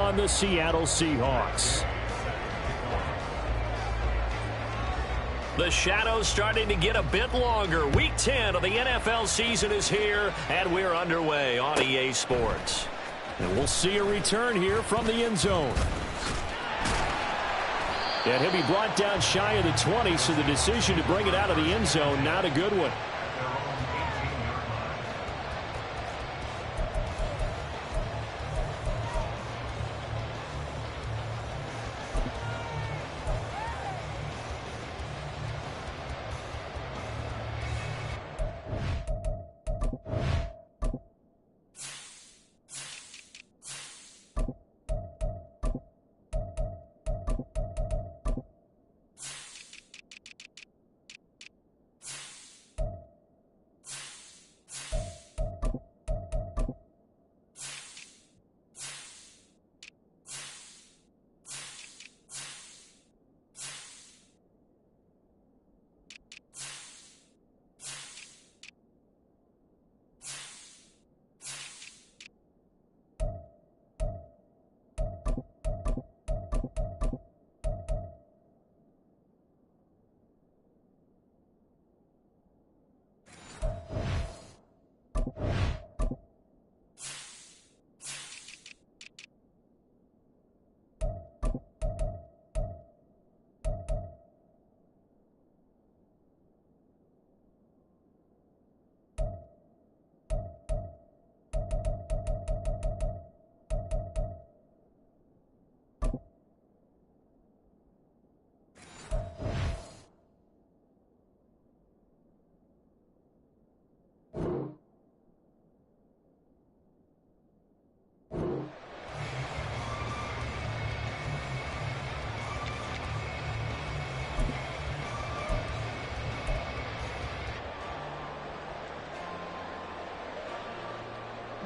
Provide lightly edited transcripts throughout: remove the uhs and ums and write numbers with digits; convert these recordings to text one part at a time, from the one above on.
on the Seattle Seahawks. The shadow's starting to get a bit longer. Week 10 of the NFL season is here, and we're underway on EA Sports. And we'll see a return here from the end zone. And he'll be brought down shy of the 20, so the decision to bring it out of the end zone, not a good one.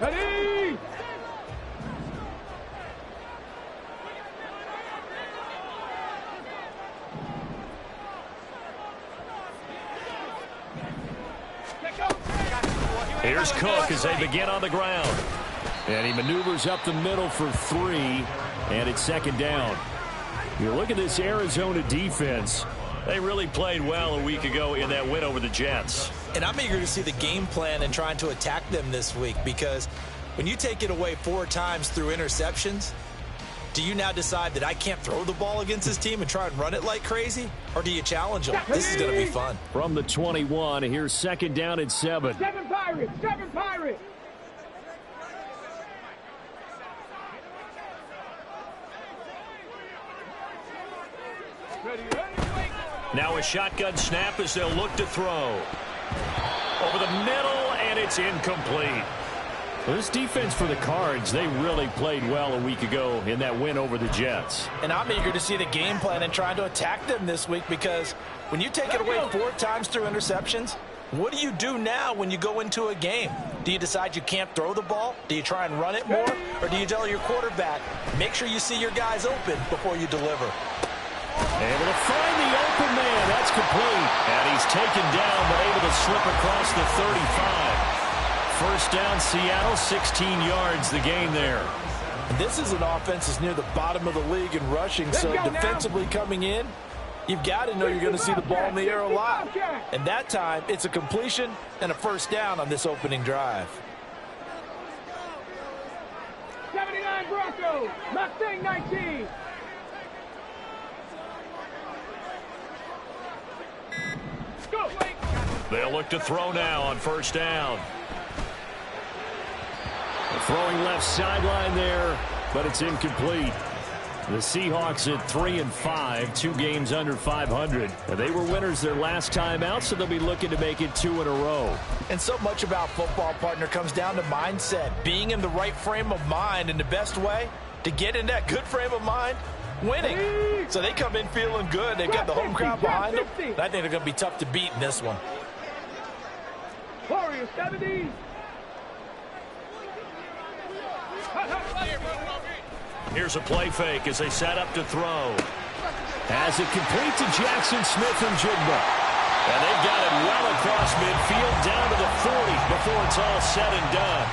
Ready! Here's Cook as they begin on the ground. And he maneuvers up the middle for 3, and it's second down. You look at this Arizona defense. They really played well a week ago in that win over the Jets. And I'm eager to see the game plan and trying to attack them this week, because when you take it away 4 times through interceptions, do you now decide that I can't throw the ball against this team and try and run it like crazy? Or do you challenge them? This is going to be fun. From the 21, here's second down and 7. 7 Pirates! 7 Pirates! Now a shotgun snap as they'll look to throw. Over the middle, and it's incomplete. Well, this defense for the Cards, they really played well a week ago in that win over the Jets. And I'm eager to see the game plan and trying to attack them this week, because when you take it away 4 times through interceptions, what do you do now when you go into a game? Do you decide you can't throw the ball? Do you try and run it more? Or do you tell your quarterback, make sure you see your guys open before you deliver? Able to find the open man. That's complete. And he's taken down, but able to slip across the 35. First down, Seattle, 16 yards the gain there. And this is an offense that's near the bottom of the league in rushing, so defensively coming in, you've got to know you're going to see the ball in the air a lot. And that time, it's a completion and a first down on this opening drive. 79 Broncos! Mustang 19! Go! They'll look to throw now on first down. Throwing left sideline there, but it's incomplete. The Seahawks at 3-5, 2 games under 500. They were winners their last time out, so they'll be looking to make it 2 in a row. And so much about football, partner, comes down to mindset. Being in the right frame of mind, and the best way to get in that good frame of mind, winning. So they come in feeling good. They've got the home crowd behind them. I think they're going to be tough to beat in this one. Warriors 70. Here's a play fake as they set up to throw. Has it complete to Jackson Smith-Njigba. And they've got it well across midfield down to the 40 before it's all said and done.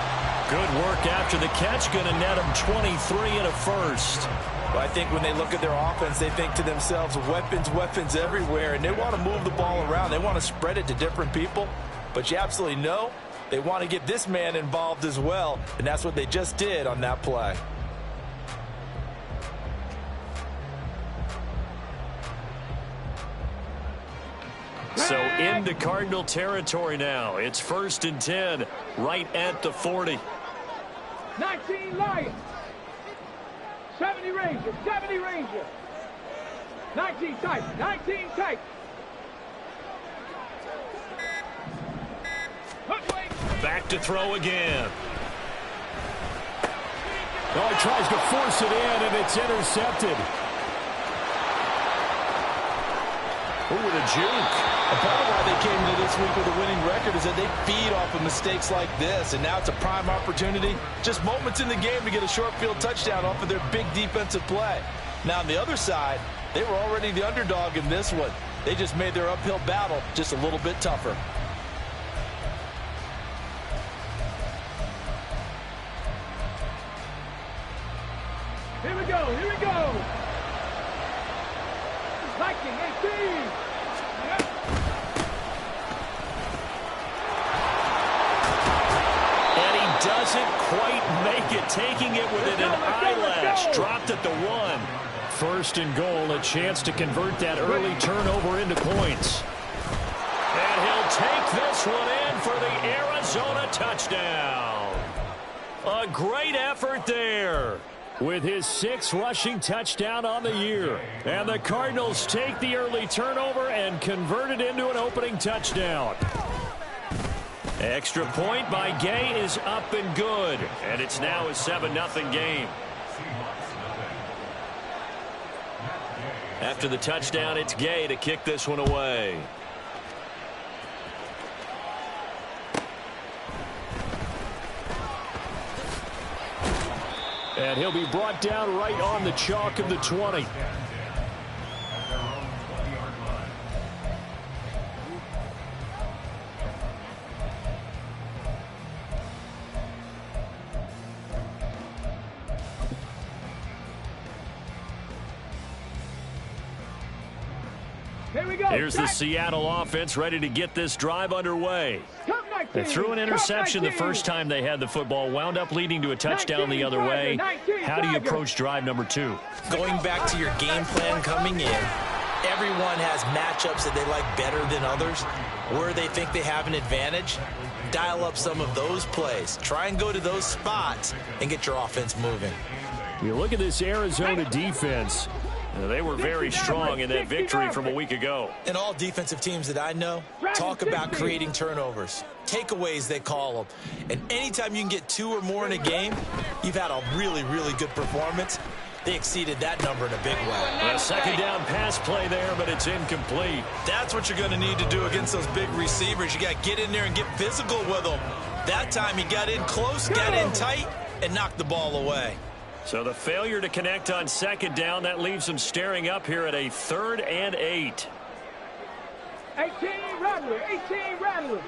Good work after the catch. Going to net him 23 and a first. Well, I think when they look at their offense, they think to themselves, weapons, weapons everywhere, and they want to move the ball around. They want to spread it to different people, but you absolutely know they want to get this man involved as well, and that's what they just did on that play. So into Cardinal territory now. It's 1st and 10, right at the 40. 19 Lions. 70 Rangers. 70 Rangers. 19 tight. 19 tight. Back to throw again. Oh, he tries to force it in, and it's intercepted. Ooh, with a juke. And part of why they came into this week with a winning record is that they feed off of mistakes like this, and now it's a prime opportunity. Just moments in the game to get a short field touchdown off of their big defensive play. Now, on the other side, they were already the underdog in this one. They just made their uphill battle just a little bit tougher. Here we go. Here we go. Viking 18. Doesn't quite make it, taking it within an eyelash. Dropped at the 1. 1st and goal, a chance to convert that early turnover into points. And he'll take this one in for the Arizona touchdown. A great effort there with his 6th rushing touchdown on the year. And the Cardinals take the early turnover and convert it into an opening touchdown. Extra point by Gay is up and good. And it's now a 7-0 game. After the touchdown, it's Gay to kick this one away. And he'll be brought down right on the chalk of the 20. Here we go. Here's the Seattle offense ready to get this drive underway. They threw an interception the first time they had the football, wound up leading to a touchdown the other way. How do you approach drive number 2? Going back to your game plan coming in, everyone has matchups that they like better than others. Where they think they have an advantage, dial up some of those plays. Try and go to those spots and get your offense moving. You look at this Arizona defense. They were very strong in that victory from a week ago. And all defensive teams that I know talk about creating turnovers. Takeaways, they call them. And anytime you can get 2 or more in a game, you've had a really, really good performance. They exceeded that number in a big way. A second down pass play there, but it's incomplete. That's what you're going to need to do against those big receivers. You got to get in there and get physical with them. That time he got in close, got in tight, and knocked the ball away. So the failure to connect on second down, that leaves them staring up here at a 3rd and 8. 18 Rattler. 18 Rattler.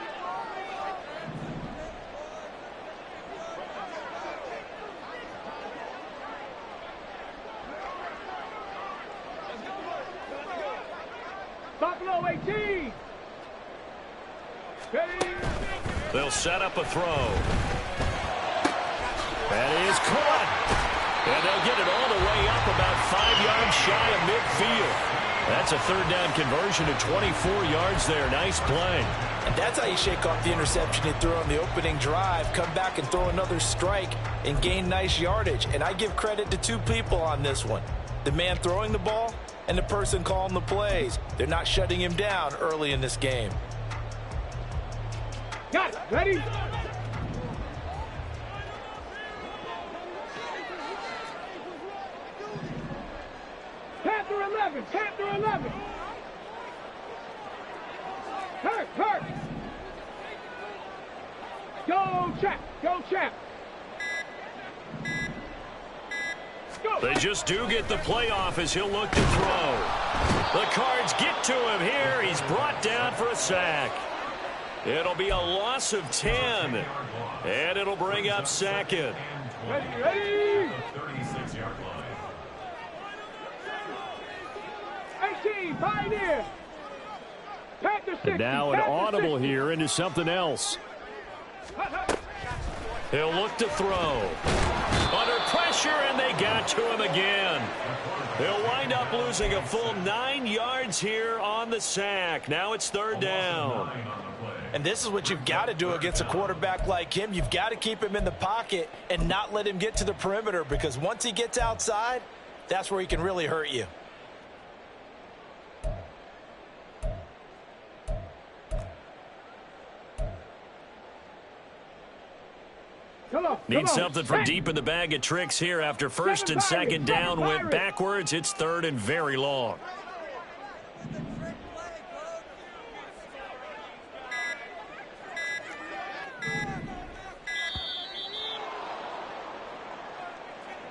Buffalo 18. They'll set up a throw. That is caught. And they'll get it all the way up about 5 yards shy of midfield. That's a 3rd down conversion to 24 yards there. Nice play. And that's how you shake off the interception he threw on the opening drive, come back and throw another strike and gain nice yardage. And I give credit to 2 people on this one. The man throwing the ball and the person calling the plays. They're not shutting him down early in this game. Got it. Ready? Panther 11. Panther 11. Hurt. Go, Chap. Go, Chap. Go. They just do get the playoff as he'll look to throw. The Cards get to him here. He's brought down for a sack. It'll be a loss of 10. And it'll bring up second. Ready. 18, Pioneer. Panther 60. And now an Panther audible 60. here into something else. He'll look to throw. Under pressure, and they got to him again. He'll wind up losing a full 9 yards here on the sack. Now it's third down. And this is what you've got to do against a quarterback like him. You've got to keep him in the pocket and not let him get to the perimeter, because once he gets outside, that's where he can really hurt you. Need something from deep in the bag of tricks here after first and second down went backwards. It's third and very long.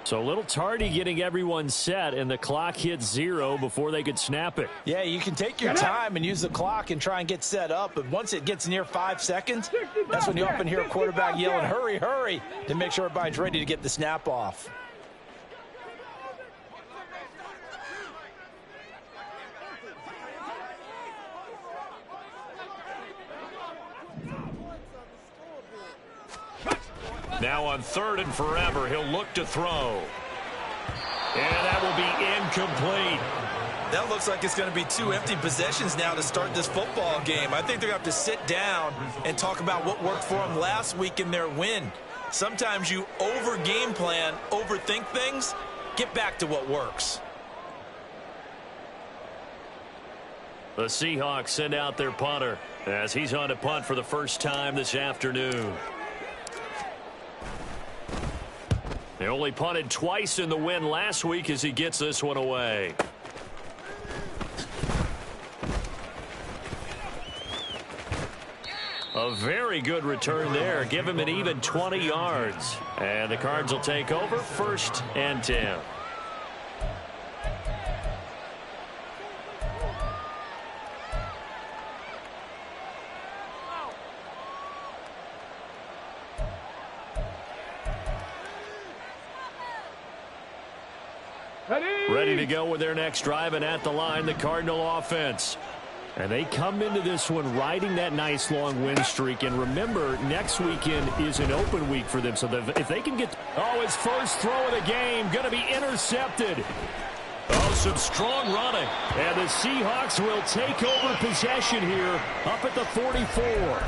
So a little tardy getting everyone set, and the clock hits 0 before they could snap it. Yeah, you can take your time and use the clock and try and get set up, but once it gets near 5 seconds, that's when you often hear a quarterback yelling, hurry, hurry, to make sure everybody's ready to get the snap off. Now on third and forever, he'll look to throw. And that will be incomplete. That looks like it's going to be 2 empty possessions now to start this football game. I think they're going to have to sit down and talk about what worked for them last week in their win. Sometimes you over-game plan, overthink things. Get back to what works. The Seahawks send out their punter as he's on to punt for the first time this afternoon. They only punted twice in the win last week as he gets this one away. A very good return there. Give him an even 20 yards. And the Cards will take over, first and 10. Ready to go with their next drive, and at the line, the Cardinal offense. And they come into this one riding that nice long win streak. And remember, next weekend is an open week for them. So if they can get... Oh, his first throw of the game going to be intercepted. Oh, some strong running. And the Seahawks will take over possession here up at the 44.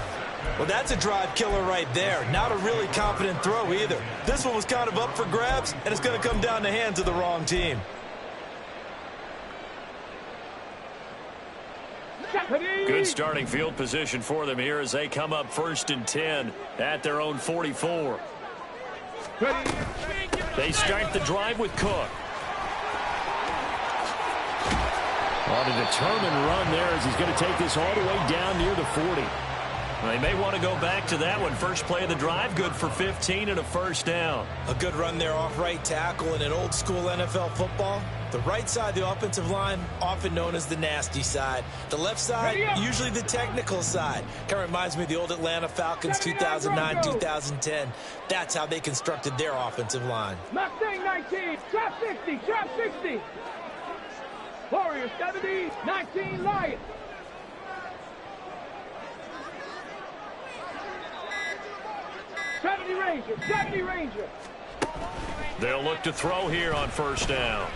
Well, that's a drive killer right there. Not a really confident throw either. This one was kind of up for grabs, and it's going to come down the hands of the wrong team. Good starting field position for them here as they come up first and 10 at their own 44. They start the drive with Cook. On a determined run there as he's going to take this all the way down near the 40. They may want to go back to that one. First play of the drive, good for 15 and a first down. A good run there off right tackle in an old school NFL football. The right side of the offensive line, often known as the nasty side. The left side, usually the technical side. Kind of reminds me of the old Atlanta Falcons 2009-2010. That's how they constructed their offensive line. Mustang 19, trap 60, trap 60. Warriors 70, 19 Lions. Ranger, Ranger. They'll look to throw here on first down.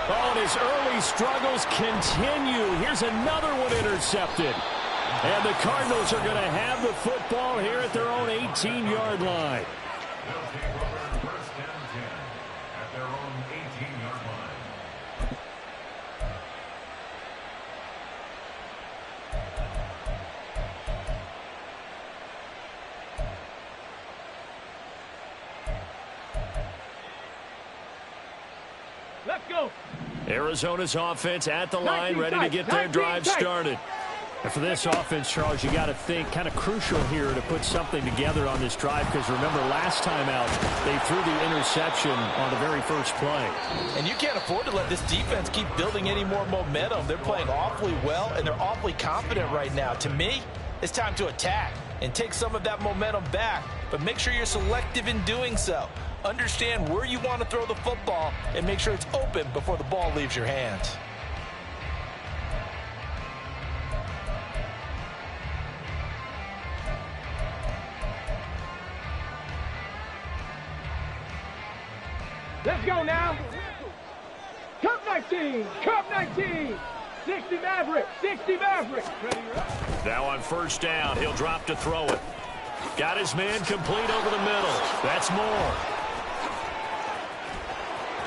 Oh, and his early struggles continue. Here's another one intercepted. And the Cardinals are going to have the football here at their own 18-yard line. Let's go. Arizona's offense at the line, ready to get their drive started. And for this offense, Charles, you got to think kind of crucial here to put something together on this drive, because remember last time out they threw the interception on the very first play. And you can't afford to let this defense keep building any more momentum. They're playing awfully well, and they're awfully confident right now. To me, it's time to attack and take some of that momentum back, but make sure you're selective in doing so. Understand where you want to throw the football and make sure it's open before the ball leaves your hands. Let's go now. Cup 19. Cup 19. 60 Maverick. 60 Maverick. Now on first down, he'll drop to throw it. Got his man complete over the middle. That's Moore.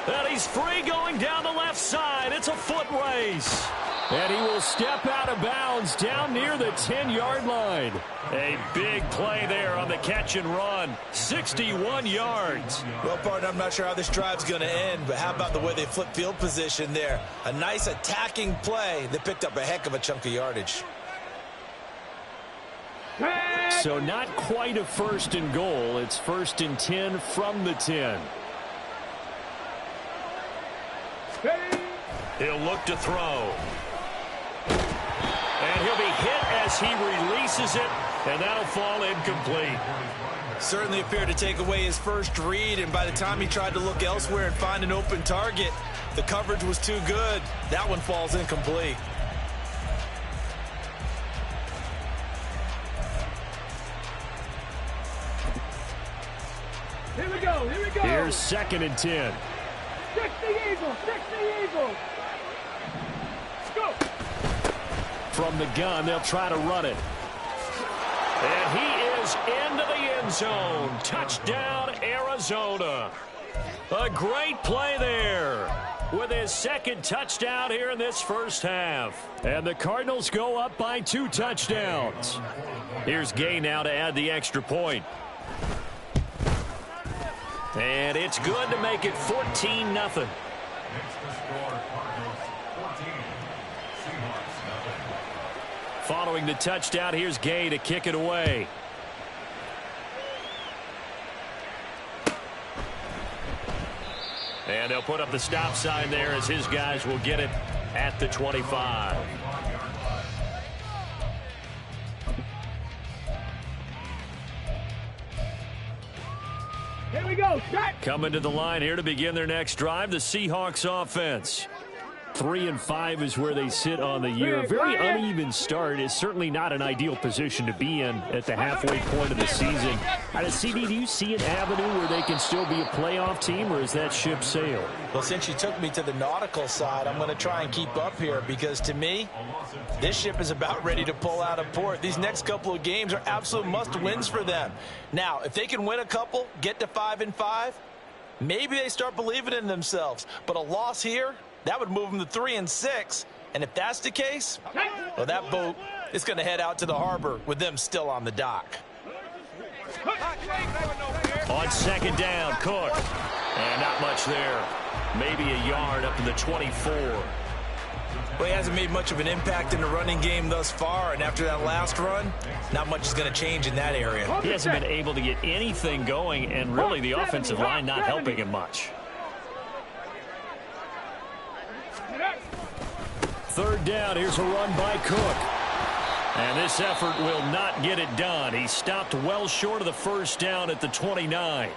And he's free going down the left side. It's a foot race. And he will step out of bounds down near the 10-yard line. A big play there on the catch and run. 61 yards. Well, partner, I'm not sure how this drive's going to end, but how about the way they flip field position there? A nice attacking play that picked up a heck of a chunk of yardage. So not quite a first and goal. It's first and 10 from the 10. He'll look to throw. And he'll be hit as he releases it, and that'll fall incomplete. Certainly appeared to take away his first read, and by the time he tried to look elsewhere and find an open target, the coverage was too good. That one falls incomplete. Here we go. Here we go. Here's second and 10. 60 Eagles. 60 Eagles. Go. From the gun, they'll try to run it. And he is into the end zone. Touchdown, Arizona. A great play there with his second touchdown here in this first half. And the Cardinals go up by 2 touchdowns. Here's Gay now to add the extra point. And it's good to make it 14-0. Following the touchdown, here's Gay to kick it away. And they'll put up the stop sign there as his guys will get it at the 25. Here we go. Shot. Coming to the line here to begin their next drive, the Seahawks offense. 3-5 is where they sit on the year. A very uneven start. Is certainly not an ideal position to be in at the halfway point of the season. CD, do you see an avenue where they can still be a playoff team, or is that ship sailed? Well, since you took me to the nautical side, I'm going to try and keep up here, because to me, this ship is about ready to pull out of port. These next couple of games are absolute must-wins for them. Now, if they can win a couple, get to 5-5, maybe they start believing in themselves. But a loss here, that would move them to 3-6. And if that's the case, well, that boat is going to head out to the harbor with them still on the dock. On second down, Cook. And not much there. Maybe a yard up to the 24. Well, he hasn't made much of an impact in the running game thus far, and after that last run, not much is going to change in that area. He hasn't been able to get anything going, and really the offensive line not helping him much. Third down, here's a run by Cook. And this effort will not get it done. He stopped well short of the first down at the 29.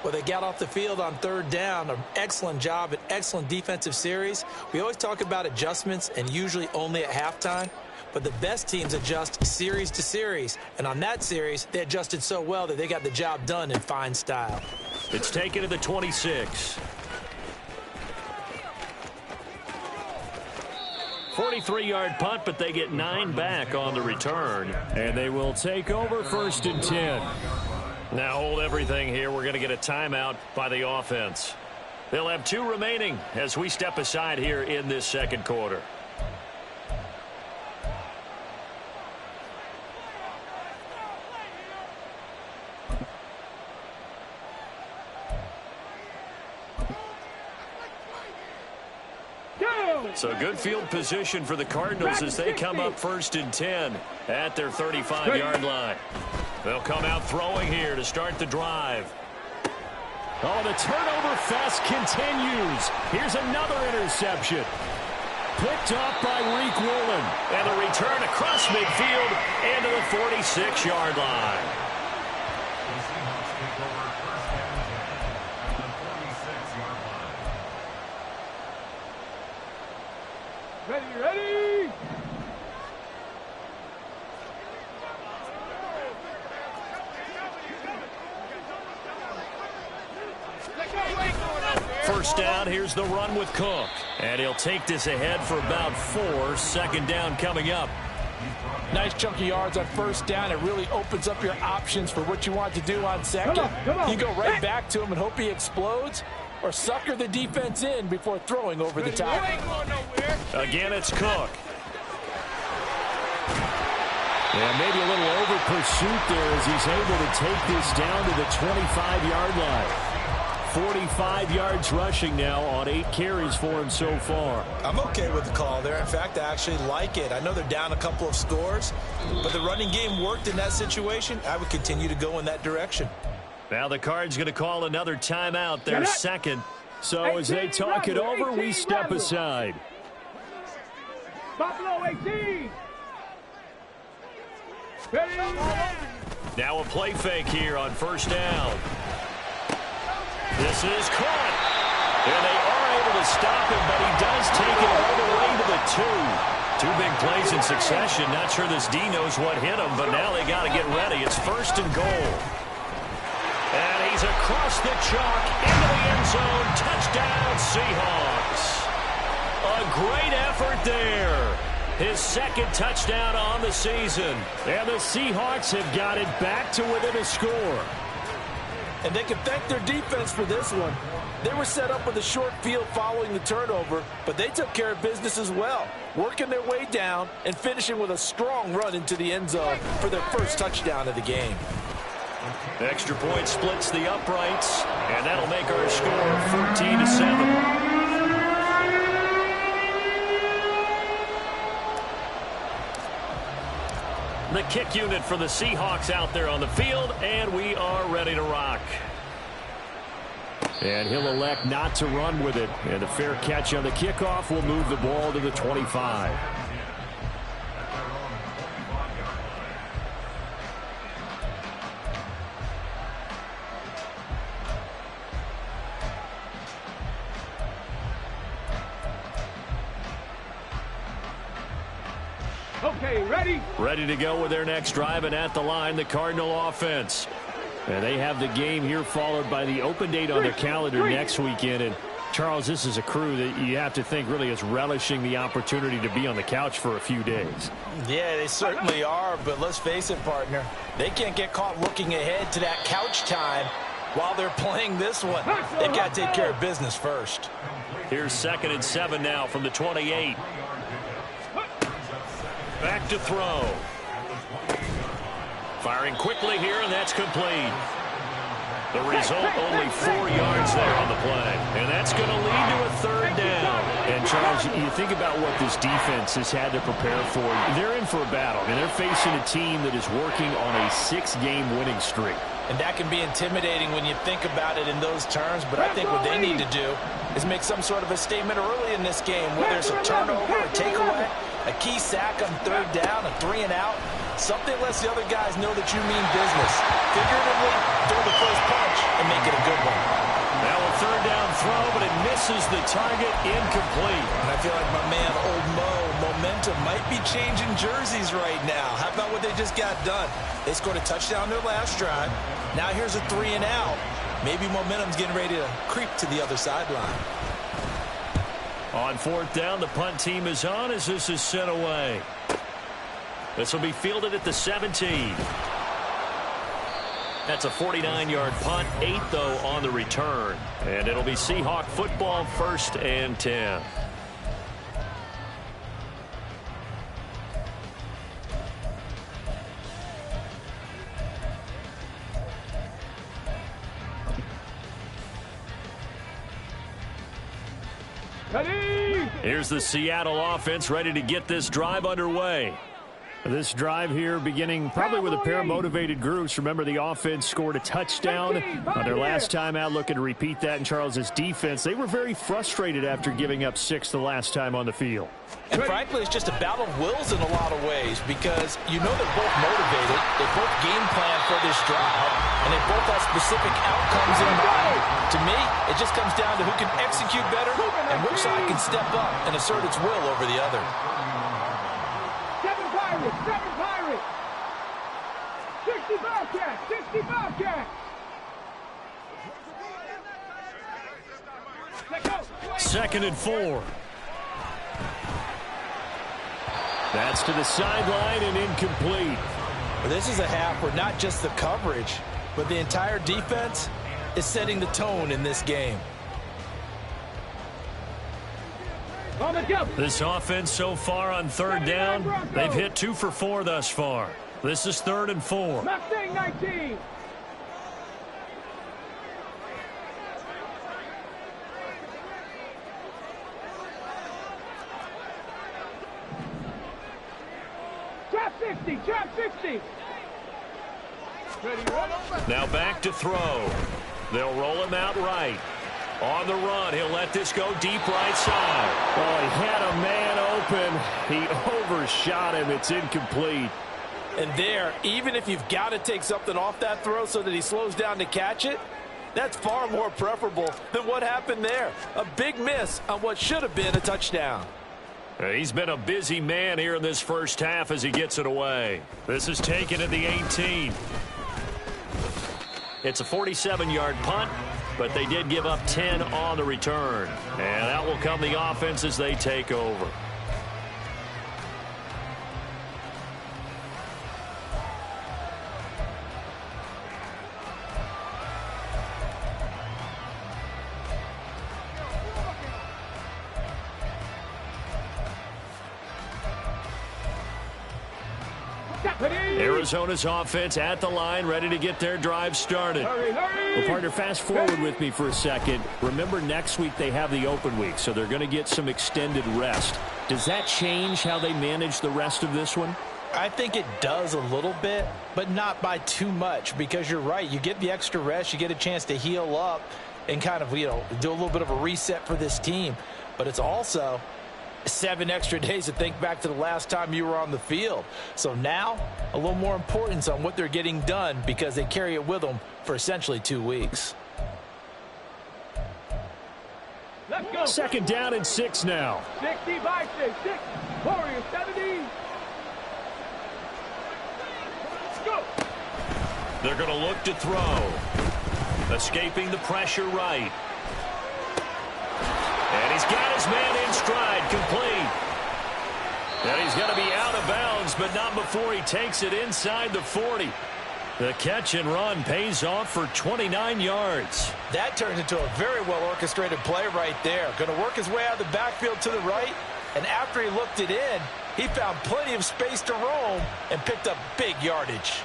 Well, they got off the field on third down. An excellent job, an excellent defensive series. We always talk about adjustments, and usually only at halftime. But the best teams adjust series to series. And on that series, they adjusted so well that they got the job done in fine style. It's taken to the 26. 43-yard punt, but they get 9 back on the return. And they will take over first and 10. Now hold everything here. We're going to get a timeout by the offense. They'll have 2 remaining as we step aside here in this second quarter. So good field position for the Cardinals as they come up 1st and 10 at their 35-yard line. They'll come out throwing here to start the drive. Oh, the turnover fest continues. Here's another interception. Picked up by Reek Woolen. And the return across midfield into the 46-yard line. Ready. First down, here's the run with Cook. And he'll take this ahead for about 4. Second down coming up. Nice chunky yards on first down. It really opens up your options for what you want to do on second. Come on. You go right back to him and hope he explodes, or sucker the defense in before throwing over the top. Again, it's Cook. Yeah, maybe a little over pursuit there as he's able to take this down to the 25-yard line. 45 yards rushing now on 8 carries for him so far. I'm okay with the call there. In fact, I actually like it. I know they're down a couple of scores, but the running game worked in that situation. I would continue to go in that direction. Now the Cards going to call another timeout, their second. So as they talk it over, we step aside. Buffalo 18. Ready. Now a play fake here on first down. This is caught. And they are able to stop him, but he does take it all the way to the 2. 2 big plays in succession. Not sure this D knows what hit him, but now they got to get ready. It's 1st and goal. And he's across the chalk into the end zone. Touchdown, Seahawks. A great effort there. His second touchdown on the season. And the Seahawks have got it back to within a score. And they can thank their defense for this one. They were set up with a short field following the turnover, but they took care of business as well, working their way down and finishing with a strong run into the end zone for their first touchdown of the game. Extra point splits the uprights, and that'll make our score 14-7. The kick unit for the Seahawks out there on the field, and we are ready to rock. And he'll elect not to run with it. And the fair catch on the kickoff will move the ball to the 25. Okay, ready? Ready to go with their next drive, and at the line, the Cardinal offense. And they have the game here followed by the open date on their calendar next weekend. And, Charles, this is a crew that you have to think really is relishing the opportunity to be on the couch for a few days. Yeah, they certainly are, but let's face it, partner. They can't get caught looking ahead to that couch time while they're playing this one. They've got to take care of business first. Here's 2nd and 7 now from the 28. Back to throw. Firing quickly here, and that's complete. The result, only 4 yards there on the play. And that's going to lead to a 3rd down. And, Charles, you think about what this defense has had to prepare for. They're in for a battle. I mean, they're facing a team that is working on a 6-game winning streak. And that can be intimidating when you think about it in those terms, but I think what they need to do is make some sort of a statement early in this game, whether it's a turnover, a takeaway, a key sack on 3rd down, a 3 and out, something lets the other guys know that you mean business. Figuratively, throw the first punch and make it a good one. Now a 3rd down throw, but it misses the target, incomplete. And I feel like my man, Old Mo, momentum might be changing jerseys right now. How about what they just got done? They scored a touchdown their last drive. Now here's a 3 and out. Maybe momentum's getting ready to creep to the other sideline. On 4th down, the punt team is on as this is sent away. This will be fielded at the 17. That's a 49-yard punt, 8, though, on the return. And it'll be Seahawk football, 1st and 10. Ready? Here's the Seattle offense ready to get this drive underway. This drive here beginning probably with a pair of motivated groups. Remember, the offense scored a touchdown on their last time out, looking to repeat that in Charles's defense. They were very frustrated after giving up 6 the last time on the field. And frankly, it's just a battle of wills in a lot of ways because you know they're both motivated. They both game plan for this drive, and they both have specific outcomes in mind. To me, it just comes down to who can execute better and which side can step up and assert its will over the other. 7 Pirates! 60 Bobcats! 60 Bobcats! Let's go! 2nd and 4. That's to the sideline and incomplete. This is a half where not just the coverage, but the entire defense is setting the tone in this game. This offense so far on 3rd down, they've hit 2 for 4 thus far. This is 3rd and 4. Mustang 19. Trap 60, trap 60. Now back to throw. They'll roll him out right. On the run, he'll let this go deep right side. Oh, he had a man open. He overshot him. It's incomplete. And there, even if you've got to take something off that throw so that he slows down to catch it, that's far more preferable than what happened there. A big miss on what should have been a touchdown. He's been a busy man here in this first half as he gets it away. This is taken at the 18. It's a 47-yard punt, but they did give up 10 on the return. And out will come the offense as they take over. Arizona's offense at the line, ready to get their drive started. Well, partner, fast forward with me for a second. Remember, next week they have the open week, so they're going to get some extended rest. Does that change how they manage the rest of this one? I think it does a little bit, but not by too much, because you're right. You get the extra rest, you get a chance to heal up and kind of, do a little bit of a reset for this team. But it's also 7 extra days to think back to the last time you were on the field. So now, a little more importance on what they're getting done because they carry it with them for essentially 2 weeks. Let's go. 2nd down and 6 now. 60 by 6. Warriors 70. Let's go. They're going to look to throw. Escaping the pressure right. And he's got his man in stride, complete. And he's going to be out of bounds, but not before he takes it inside the 40. The catch and run pays off for 29 yards. That turns into a very well-orchestrated play right there. Going to work his way out of the backfield to the right, and after he looked it in, he found plenty of space to roam and picked up big yardage.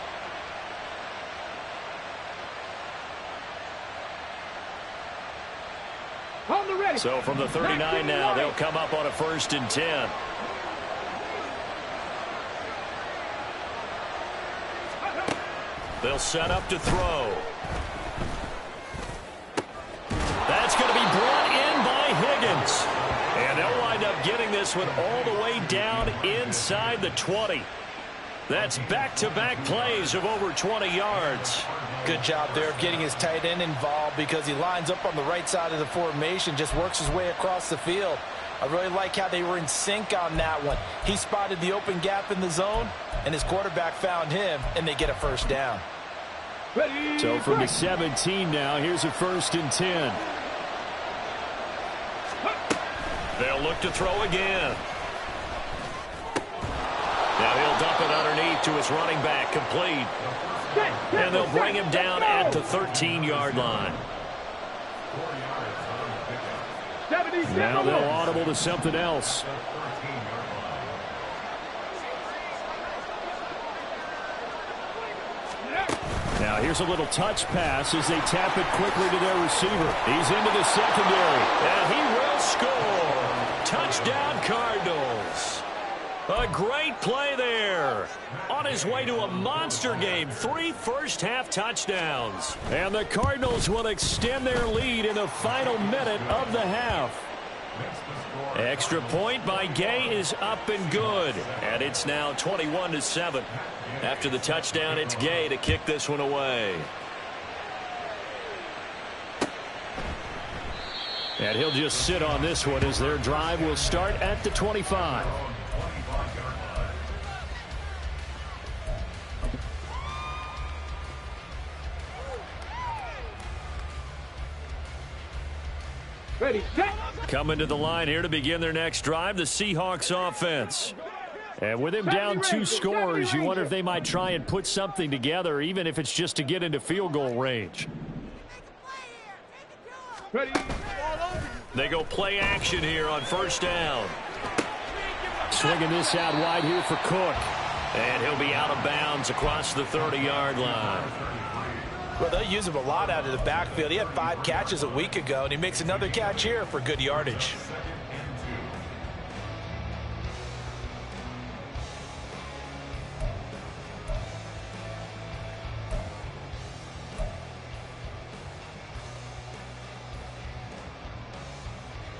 So from the 39 now, they'll come up on a 1st and 10. They'll set up to throw. That's going to be brought in by Higgins. And they'll wind up getting this one all the way down inside the 20. That's back-to-back plays of over 20 yards. Good job there of getting his tight end involved because he lines up on the right side of the formation, just works his way across the field. I really like how they were in sync on that one. He spotted the open gap in the zone, and his quarterback found him, and they get a 1st down. So from the 17 now, here's a 1st and 10. They'll look to throw again. Now he'll dump it underneath to his running back, complete. And they'll bring him down at the 13-yard line. Now they'll audible to something else. Now here's a little touch pass as they tap it quickly to their receiver. He's into the secondary. And he will score. Touchdown, Cardinals. A great play there. On his way to a monster game. 3 first-half touchdowns. And the Cardinals will extend their lead in the final minute of the half. Extra point by Gay is up and good. And it's now 21-7. After the touchdown, it's Gay to kick this one away. And he'll just sit on this one as their drive will start at the 25. Ready, set. Coming to the line here to begin their next drive, the Seahawks offense. And with him down 2 scores, you wonder if they might try and put something together, even if it's just to get into field goal range. Ready. They go play action here on first down. Swinging this out wide here for Cook. And he'll be out of bounds across the 30-yard line. Well, they'll use him a lot out of the backfield. He had 5 catches a week ago, and he makes another catch here for good yardage.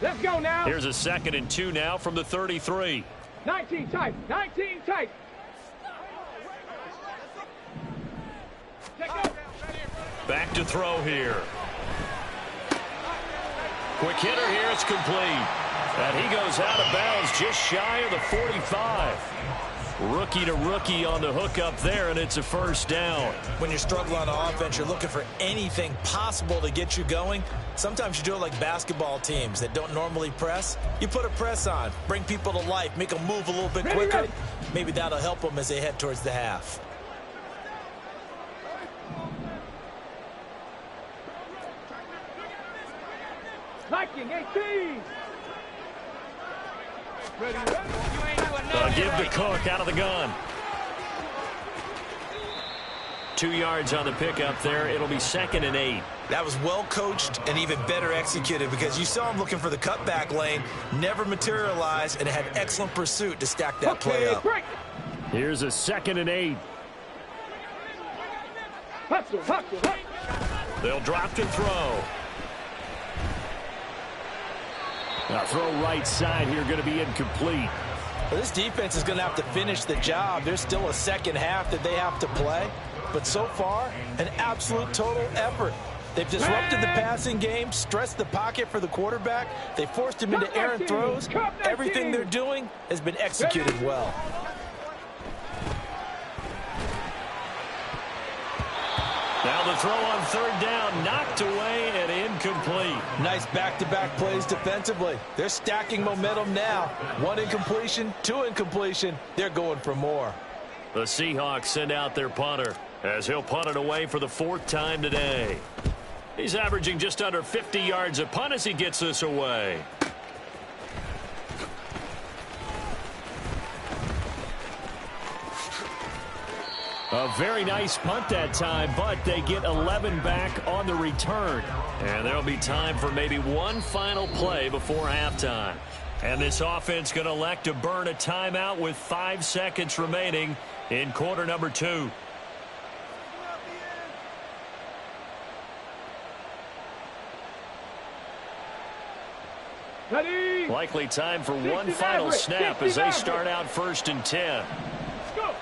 Let's go now. Here's a 2nd and 2 now from the 33. 19 tight. 19 tight. Back to throw here. Quick hitter here. It's complete. And he goes out of bounds just shy of the 45. Rookie to rookie on the hook up there, and it's a first down. When you're struggling on offense, you're looking for anything possible to get you going. Sometimes you do it like basketball teams that don't normally press. You put a press on, bring people to life, make them move a little bit quicker. Maybe that'll help them as they head towards the half. Liking 18. Ready. Give the Cook out of the gun. 2 yards on the pickup there. It'll be 2nd and 8. That was well coached and even better executed because you saw him looking for the cutback lane, never materialized, and had excellent pursuit to stack that play up. Here's a 2nd and 8. They'll drop to throw. Now throw right side here, going to be incomplete. Well, this defense is going to have to finish the job. There's still a second half that they have to play. But so far, an absolute total effort. They've disrupted the passing game, stressed the pocket for the quarterback. They forced him into errant throws. Everything they're doing has been executed well. Now the throw on 3rd down, knocked away and incomplete. Nice back-to-back plays defensively. They're stacking momentum now. 1 incompletion, 2 incompletion. They're going for more. The Seahawks send out their punter as he'll punt it away for the 4th time today. He's averaging just under 50 yards a punt as he gets this away. A very nice punt that time, but they get 11 back on the return. And there'll be time for maybe one final play before halftime. And this offense going to elect to burn a timeout with 5 seconds remaining in quarter number 2. Ready. Likely time for one final snap as they start out 1st and 10. Go.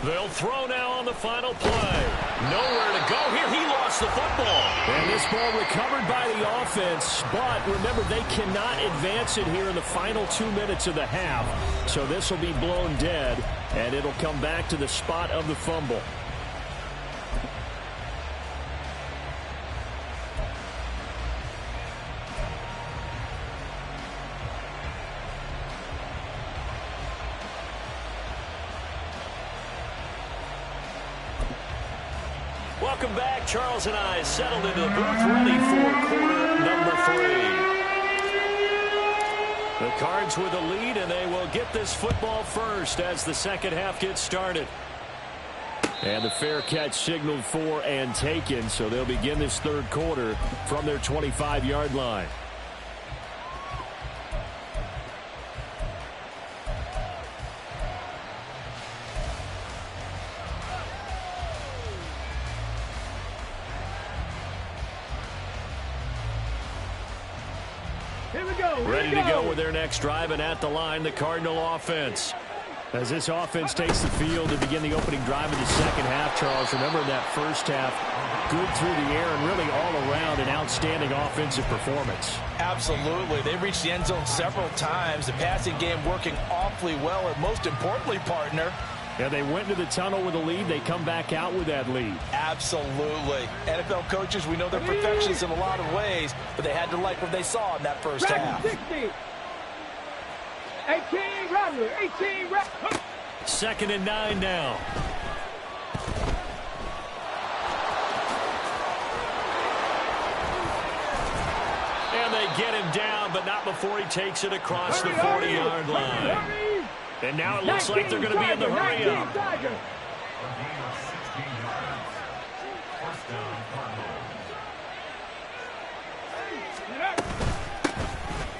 They'll throw now on the final play. Nowhere to go here. He lost the football. And this ball recovered by the offense. But remember, they cannot advance it here in the final 2 minutes of the half. So this will be blown dead, and it'll come back to the spot of the fumble. Welcome back. Charles and I settled into the booth, ready for quarter number 3. The Cards with the lead, and they will get this football first as the second half gets started. And the fair catch signaled for and taken, so they'll begin this 3rd quarter from their 25-yard line. Here we go. Ready to go with their next drive, and at the line, the Cardinal offense. As this offense takes the field to begin the opening drive of the second half, Charles, remember in that first half, good through the air and really all around an outstanding offensive performance. Absolutely. They reached the end zone several times. The passing game working awfully well, and most importantly, partner, yeah, they went into the tunnel with a lead. They come back out with that lead. Absolutely. NFL coaches, we know they're perfectionists in a lot of ways, but they had to like what they saw in that first half. 60. 18, Rattler. 18, Rattler. 2nd and 9 now. And they get him down, but not before he takes it across the 40-yard line. And now it looks like they're going to be in the hurry-up.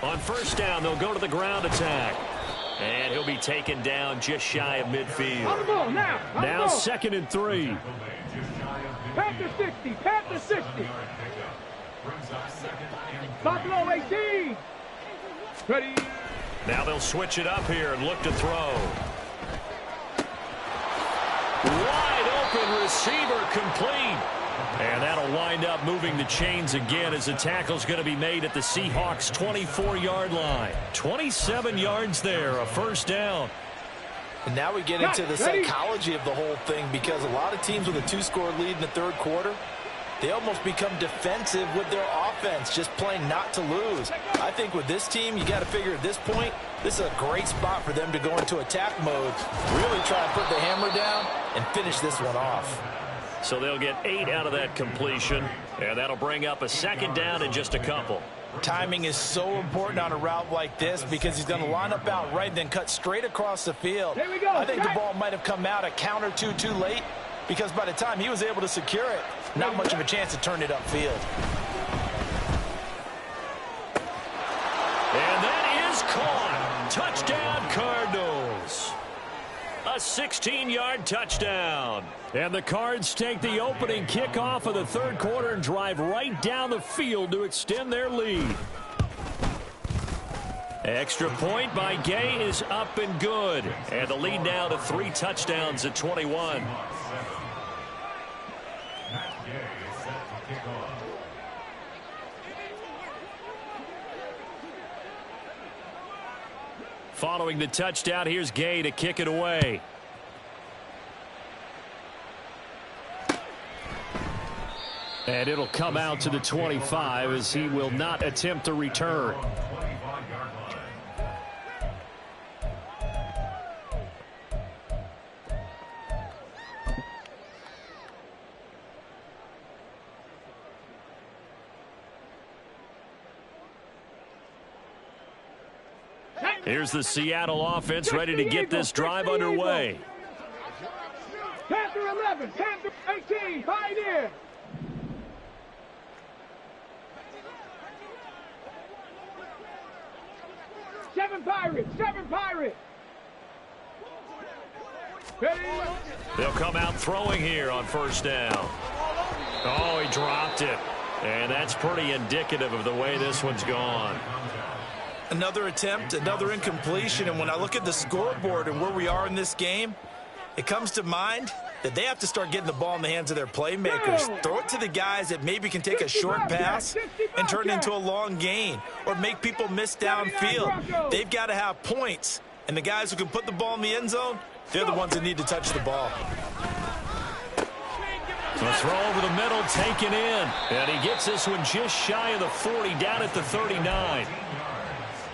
On first down, they'll go to the ground attack. And he'll be taken down just shy of midfield. Now 2nd and 3. Panther 60. Panther 60. Buffalo 18. Ready. Now they'll switch it up here and look to throw. Wide open receiver complete. And that'll wind up moving the chains again as the tackle's going to be made at the Seahawks' 24-yard line. 27 yards there, a first down. And now we get into the psychology of the whole thing, because a lot of teams with a 2-score lead in the third quarter, they almost become defensive with their offense, just playing not to lose. I think with this team, you got to figure at this point, this is a great spot for them to go into attack mode, really try to put the hammer down and finish this one off. So they'll get 8 out of that completion, and that'll bring up a 2nd down in just a couple. Timing is so important on a route like this, because he's going to line up out right and then cut straight across the field. Here we go. I think the ball might have come out a count or two too late, because by the time he was able to secure it, not much of a chance to turn it upfield. And that is caught. Touchdown, Cardinals. A 16-yard touchdown. And the Cards take the opening kickoff of the third quarter and drive right down the field to extend their lead. Extra point by Gay is up and good. And the lead now to 3 touchdowns at 21. Following the touchdown, here's Gay to kick it away. And it'll come out to the 25 as he will not attempt to return. Here's the Seattle offense ready to get this drive underway. Panther 11, Panther 18, Pioneer. Seven Pirates. Ready? They'll come out throwing here on first down. Oh, he dropped it. And that's pretty indicative of the way this one's gone. Another attempt, another incompletion, and when I look at the scoreboard and where we are in this game, it comes to mind that they have to start getting the ball in the hands of their playmakers. Throw it to the guys that maybe can take a short pass and turn it into a long gain, or make people miss downfield. They've got to have points, and the guys who can put the ball in the end zone, they're the ones that need to touch the ball. A throw over the middle, taken in, and he gets this one just shy of the 40, down at the 39.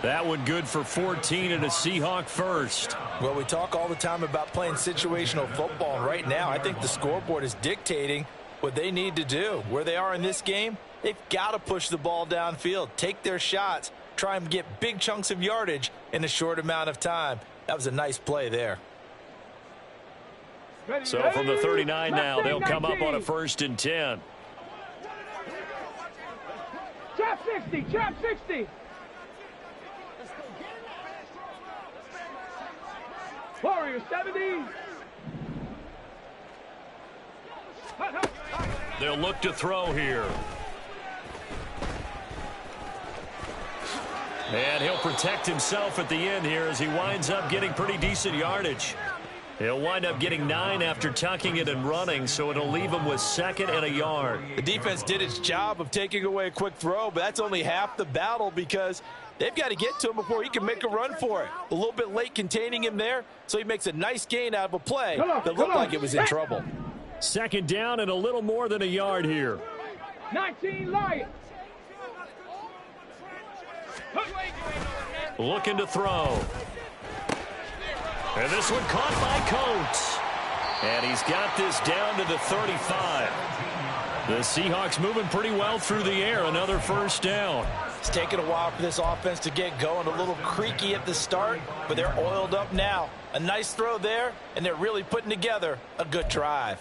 That one good for 14 and a Seahawk first. Well, we talk all the time about playing situational football, and right now I think the scoreboard is dictating what they need to do. Where they are in this game, they've got to push the ball downfield, take their shots, try and get big chunks of yardage in a short amount of time. That was a nice play there. So from the 39 now, they'll come up on a 1st and 10. Trap 60. Warriors 70. They'll look to throw here. And he'll protect himself at the end here as he winds up getting pretty decent yardage. He'll wind up getting 9 after tucking it and running, so it'll leave him with 2nd and a yard. The defense did its job of taking away a quick throw, but that's only half the battle because they've got to get to him before he can make a run for it. A little bit late containing him there, so he makes a nice gain out of a play that looked like it was in trouble. 2nd down and a little more than a yard here. 19 Lions. Looking to throw. And this one caught by Coates. And he's got this down to the 35. The Seahawks moving pretty well through the air. Another 1st down. It's taken a while for this offense to get going. A little creaky at the start, but they're oiled up now. A nice throw there, and they're really putting together a good drive.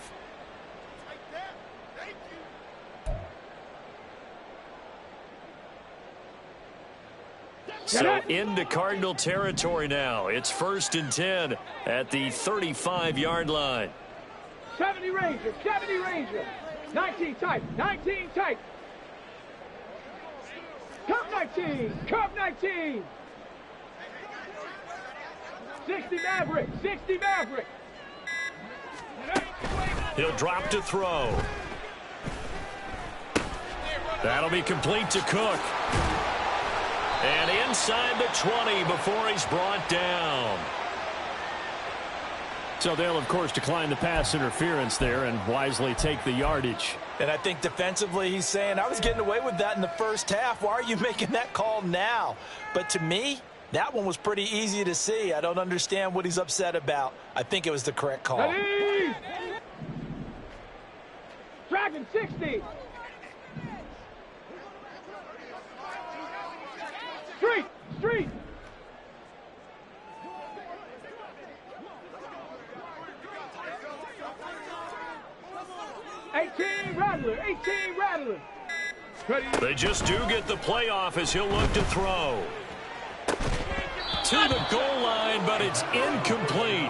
So into Cardinal territory now. It's 1st and 10 at the 35-yard line. 70 Rangers, 70 Rangers. 19 tight, 19 tight. Cup 19, Cup 19. 60 Maverick, 60 Maverick. He'll drop to throw. That'll be complete to Cook. And inside the 20 before he's brought down. So they'll, of course, decline the pass interference there and wisely take the yardage. And I think defensively he's saying, I was getting away with that in the first half. Why are you making that call now? But to me, that one was pretty easy to see. I don't understand what he's upset about. I think it was the correct call. Ready? Dragon 60. Street. 18 Rattler. They just do get the playoff as he'll look to throw. To the goal line, but it's incomplete.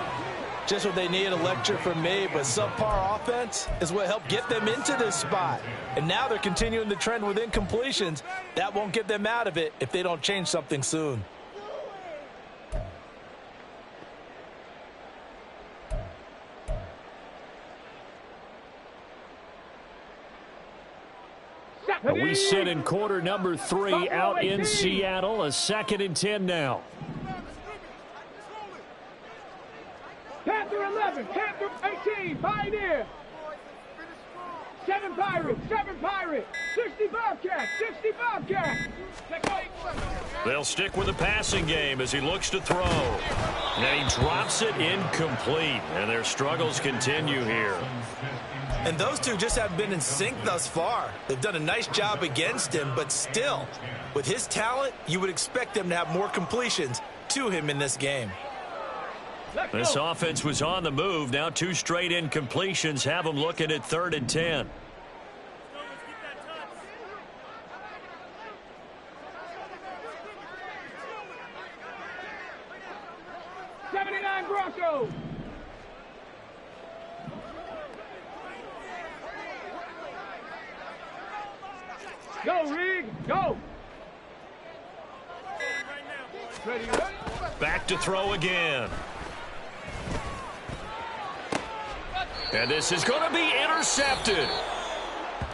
Just what they need, a lecture from me, but subpar offense is what helped get them into this spot. And now they're continuing the trend with incompletions. That won't get them out of it if they don't change something soon. We sit in quarter number 3 out in Seattle. A 2nd and 10 now. Panther 11, Panther 18, Pioneer. 7 Pirates, 60 Bobcats, 60 Bobcats. They'll stick with the passing game as he looks to throw. And he drops it incomplete. And their struggles continue here. And those two just haven't been in sync thus far. They've done a nice job against him, but still, with his talent, you would expect them to have more completions to him in this game. This offense was on the move. Now 2 straight incompletions have them looking at 3rd and 10. Broncos. Go, Reed, go. Ready, ready. Back to throw again. And this is going to be intercepted.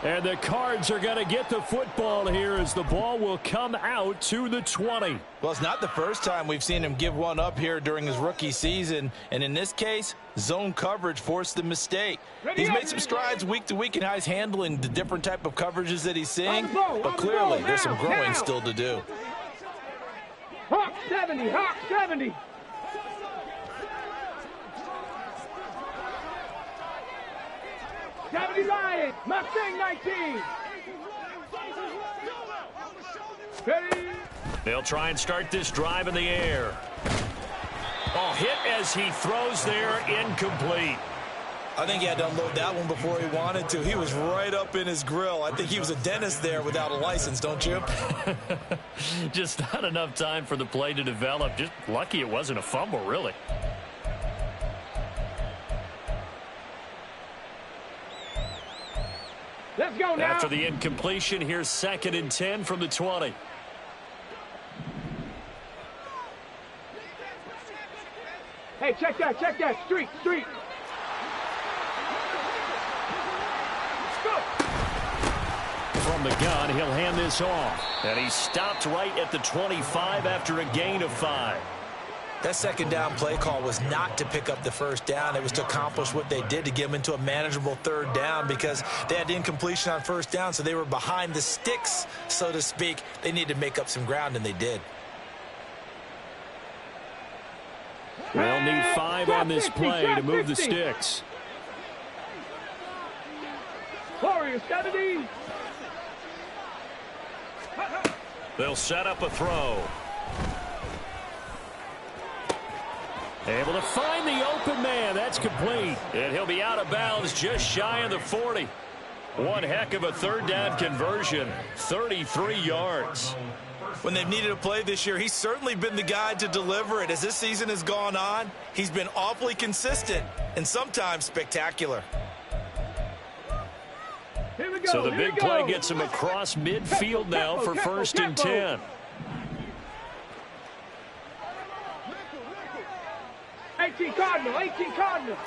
And the Cards are going to get the football here as the ball will come out to the 20. Well, it's not the first time we've seen him give one up here during his rookie season. And in this case, zone coverage forced the mistake. He's made some strides week to week in how he's handling the different type of coverages that he's seeing. But clearly, there's some growing still to do. Hawk 70, Hawk 70. Lions, Mustang 19. Ready. They'll try and start this drive in the air. Oh, hit as he throws there, incomplete. I think he had to unload that one before he wanted to. He was right up in his grill. I think he was a dentist there without a license, don't you? Just not enough time for the play to develop. Just lucky it wasn't a fumble, really. Let's go now. After the incompletion, here's 2nd and 10 from the 20. Hey, check that. Street. Go. From the gun, he'll hand this off. And he stopped right at the 25 after a gain of 5. That second down play call was not to pick up the first down. It was to accomplish what they did, to get them into a manageable third down, because they had incompletion on first down, so they were behind the sticks, so to speak. They needed to make up some ground, and they did. They'll need 5 on this play to move the sticks. Warriors 70. They'll set up a throw. Able to find the open man. That's complete. And he'll be out of bounds just shy of the 40. One heck of a third down conversion. 33 yards. When they've needed a play this year, he's certainly been the guy to deliver it. As this season has gone on, he's been awfully consistent and sometimes spectacular. Here we go. So the big play gets him across midfield now for first and 10. 18 Cardinal.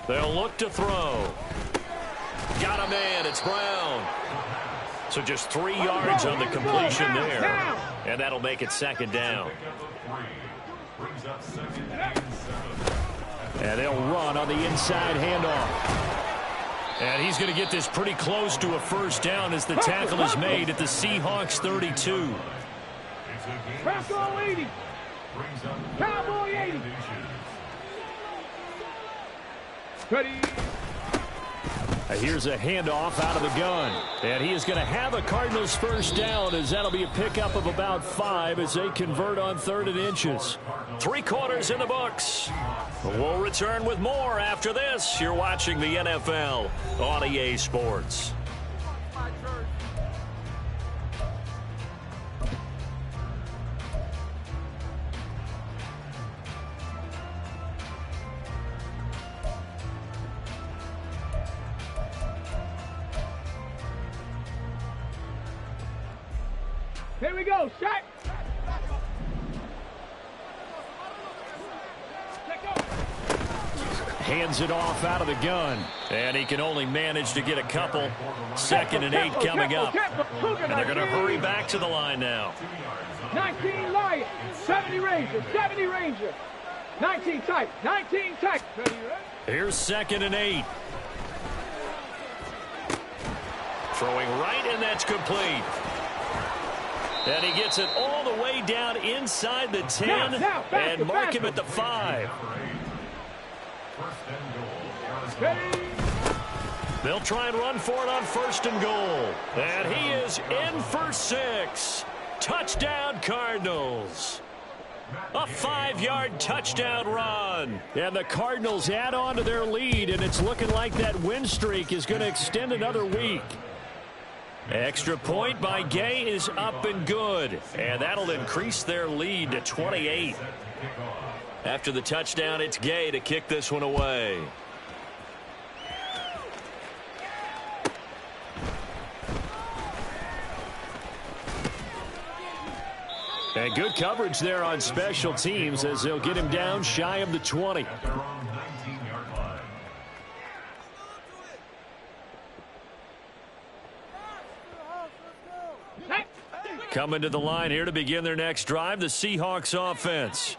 They'll look to throw. Got a man. It's Brown. So just 3 yards on the completion there. And that'll make it second down. And they'll run on the inside handoff. And he's going to get this pretty close to a first down as the tackle is made at the Seahawks 32. Bronco 80. Cowboy 80. Ready. Here's a handoff out of the gun. And he is going to have a Cardinals first down, as that'll be a pickup of about 5 as they convert on 3rd and inches. 3 quarters in the books. We'll return with more after this. You're watching the NFL on EA Sports. Here we go. Shot. Hands it off out of the gun. And he can only manage to get a couple. 2nd and 8 coming up. And they're going to hurry back to the line now. 19 Lion. 70 Ranger. 19 tight. Here's 2nd and 8. Throwing right, and that's complete. And he gets it all the way down inside the 10 and mark him at the 5. They'll try and run for it on 1st and goal. And he is in for 6. Touchdown, Cardinals. A 5-yard touchdown run. And the Cardinals add on to their lead, and it's looking like that win streak is going to extend another week. Extra point by Gay is up and good, and that'll increase their lead to 28. After the touchdown, it's Gay to kick this one away. And good coverage there on special teams as they'll get him down shy of the 20. Coming to the line here to begin their next drive, the Seahawks offense.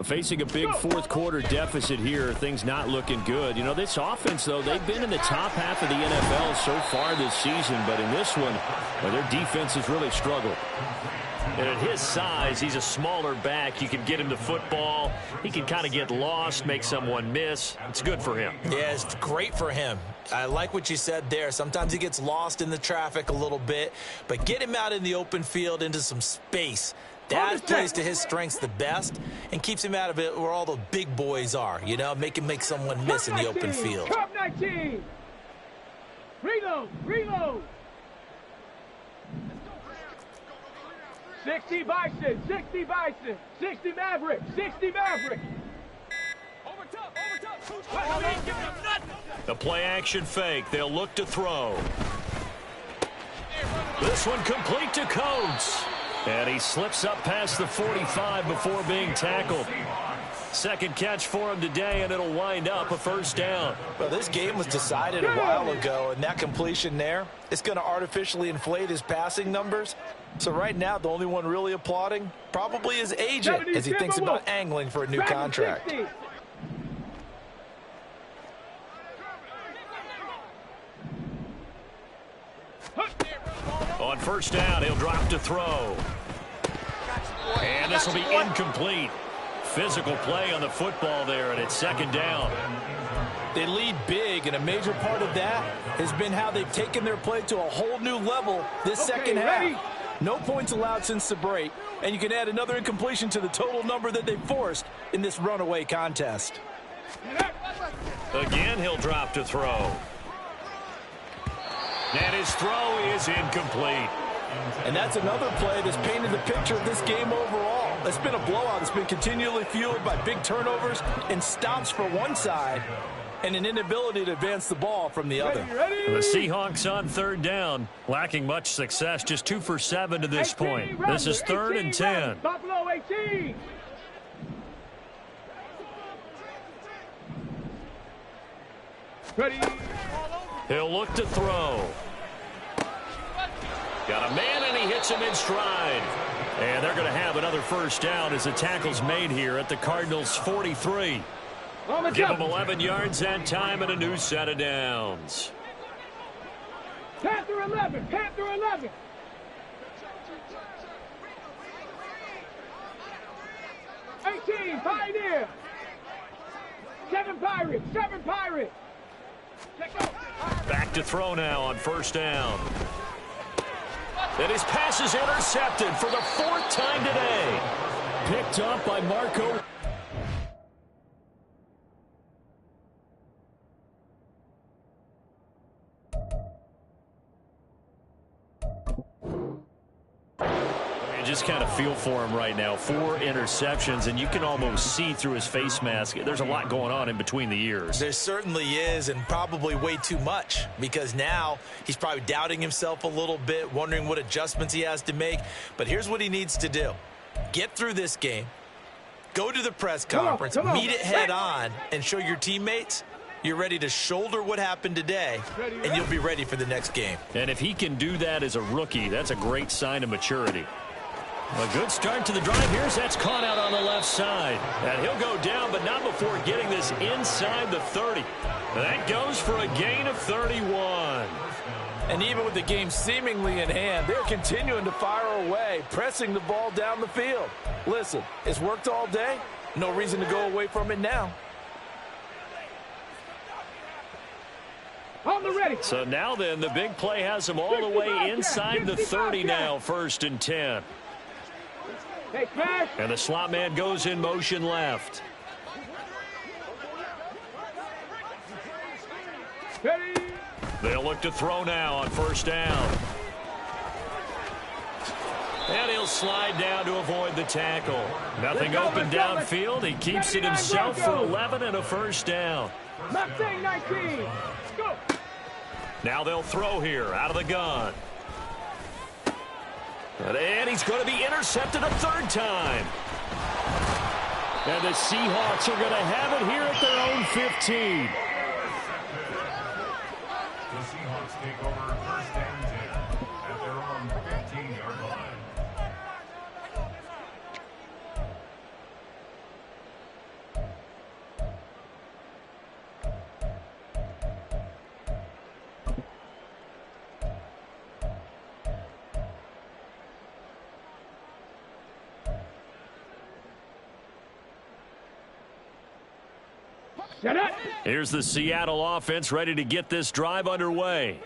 Facing a big 4th quarter deficit here, things not looking good. You know, this offense, though, they've been in the top half of the NFL so far this season, but in this one, well, their defense has really struggled. And at his size, he's a smaller back. You can get him the football. He can kind of get lost, make someone miss. It's good for him. Yeah, it's great for him. I like what you said there. Sometimes he gets lost in the traffic a little bit, but get him out in the open field into some space. That plays to his strengths the best and keeps him out of it where all the big boys are, you know, make someone miss in the open field. Cup 19. Reload. 60 Bison. 60 Maverick. Over top. The play action fake. They'll look to throw. This one complete to Coates. And he slips up past the 45 before being tackled. Second catch for him today, and it'll wind up a first down. Well, this game was decided a while ago, and that completion there is going to artificially inflate his passing numbers. So right now, the only one really applauding probably his agent as he thinks about angling for a new contract. On first down, he'll drop to throw. And this will be incomplete. Physical play on the football there, and it's second down. They lead big, and a major part of that has been how they've taken their play to a whole new level this second half. No points allowed since the break, and you can add another incompletion to the total number that they forced in this runaway contest. Again, he'll drop to throw. And his throw is incomplete. And that's another play that's painted the picture of this game overall. It's been a blowout. It's been continually fueled by big turnovers and stops for one side and an inability to advance the ball from the other. The Seahawks on third down, lacking much success, just 2 for 7 to this point. This is 3rd and 10. Buffalo 18. Ready. He'll look to throw. Got a man, and he hits him in stride. And they're going to have another first down as the tackle's made here at the Cardinals' 43. Give them 11 yards that time and a new set of downs. Panther 11. Panther 11. Pioneer. 7 Pirates. 7 Pirates. Back to throw now on first down. And his pass is intercepted for the 4th time today. Picked up by Marco. Just kind of feel for him right now. 4 interceptions, and you can almost see through his face mask. There's a lot going on in between the ears. There certainly is, and probably way too much, because now he's probably doubting himself a little bit, wondering what adjustments he has to make. But here's what he needs to do. Get through this game, go to the press conference, meet it head on, and show your teammates you're ready to shoulder what happened today, and you'll be ready for the next game. And if he can do that as a rookie, that's a great sign of maturity. A good start to the drive. Here's that's caught out on the left side. And he'll go down, but not before getting this inside the 30. That goes for a gain of 31. And even with the game seemingly in hand, they're continuing to fire away, pressing the ball down the field. Listen, it's worked all day. No reason to go away from it now. On the ready. So now then, the big play has him all the way inside the 30 now, 1st and 10. Hey, Crash. And the slot man goes in motion left. Ready. They'll look to throw now on first down. And he'll slide down to avoid the tackle. Nothing open downfield. He keeps it himself for 11 and a first down. Mustang 19. Go. Now they'll throw here out of the gun. And he's going to be intercepted a 3rd time. And the Seahawks are going to have it here at their own 15. The Seahawks take over 1st and 10 at their own 15-yard line. Here's the Seattle offense ready to get this drive underway.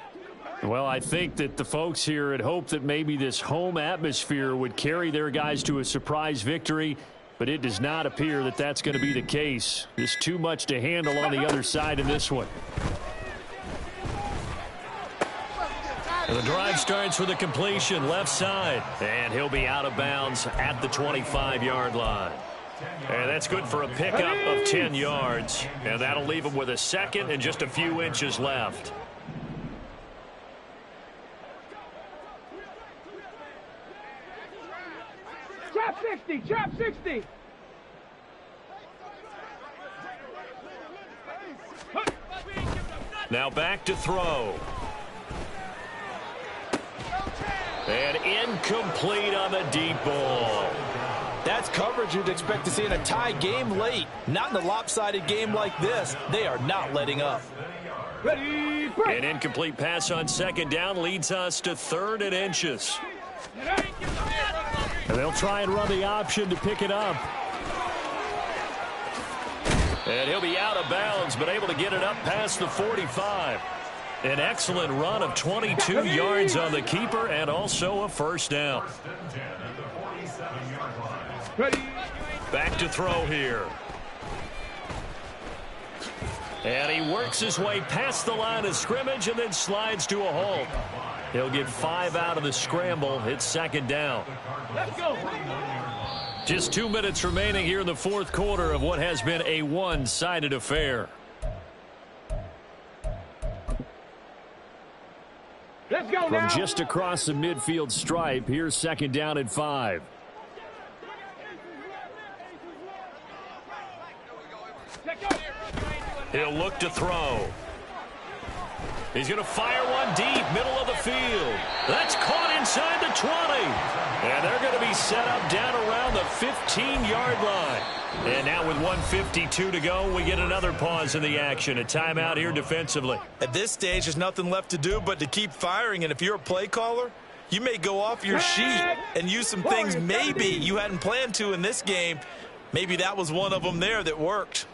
Well, I think that the folks here had hoped that maybe this home atmosphere would carry their guys to a surprise victory, but it does not appear that that's going to be the case. There's too much to handle on the other side in this one. The drive starts with a completion left side, and he'll be out of bounds at the 25-yard line. And that's good for a pickup of 10 yards. And that'll leave him with a 2nd and just a few inches left. trap 60, trap 60. Now back to throw. And incomplete on the deep ball. That's coverage you'd expect to see in a tie game late. Not in a lopsided game like this. They are not letting up. Ready, break. An incomplete pass on second down leads us to 3rd and inches. And they'll try and run the option to pick it up. And he'll be out of bounds, but able to get it up past the 45. An excellent run of 22 yards on the keeper and also a first down. Ready. Back to throw here. And he works his way past the line of scrimmage and then slides to a halt. He'll get 5 out of the scramble. It's second down. Let's go. Just 2 minutes remaining here in the 4th quarter of what has been a one-sided affair. Let's go From now. just across the midfield stripe, here's second down and 5. He'll look to throw. He's going to fire one deep, middle of the field. That's caught inside the 20. And they're going to be set up down around the 15-yard line. And now with 1:52 to go, we get another pause in the action. A timeout here defensively. At this stage, there's nothing left to do but to keep firing. And if you're a play caller, you may go off your sheet and use some things maybe you hadn't planned to in this game. Maybe that was one of them there that worked.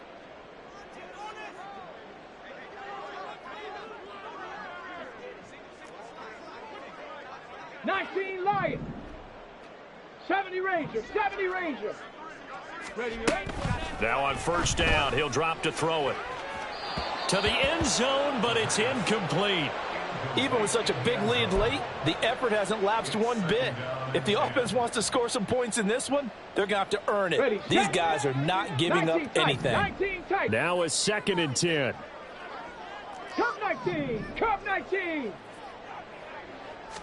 Lions. 70 Ranger, 70 Ranger. Ready, Ranger. Now on first down, he'll drop to throw it. To the end zone, but it's incomplete. Even with such a big lead late, the effort hasn't lapsed one bit. If the offense wants to score some points in this one, they're going to have to earn it. Ready, These guys are not giving up anything. 19 tight. Now a 2nd and 10. Cup 19, Cup 19.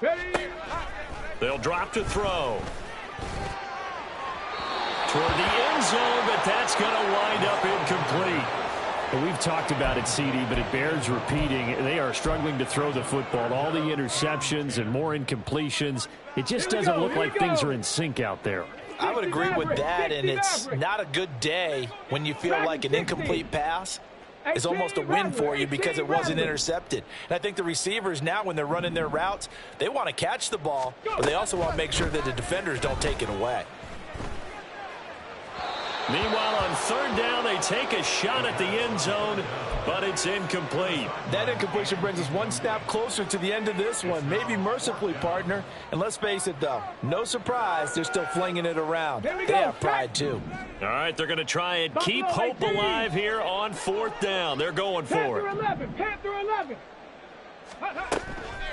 Ready. They'll drop to throw. Toward the end zone, but that's going to wind up incomplete. Well, we've talked about it, CD, but it bears repeating. They are struggling to throw the football. All the interceptions and more incompletions. It just doesn't look like things are in sync out there. I would agree with that, and it's not a good day when you feel like an incomplete pass is almost a win for you because it wasn't intercepted. And I think the receivers now, when they're running their routes, they want to catch the ball, but they also want to make sure that the defenders don't take it away. Meanwhile, on third down, they take a shot at the end zone, but it's incomplete. That incompletion brings us one step closer to the end of this one. Maybe mercifully, partner. And let's face it, though, no surprise, they're still flinging it around. They have pride, too. All right, they're going to try and keep hope alive here on fourth down. They're going for it. Panther 11.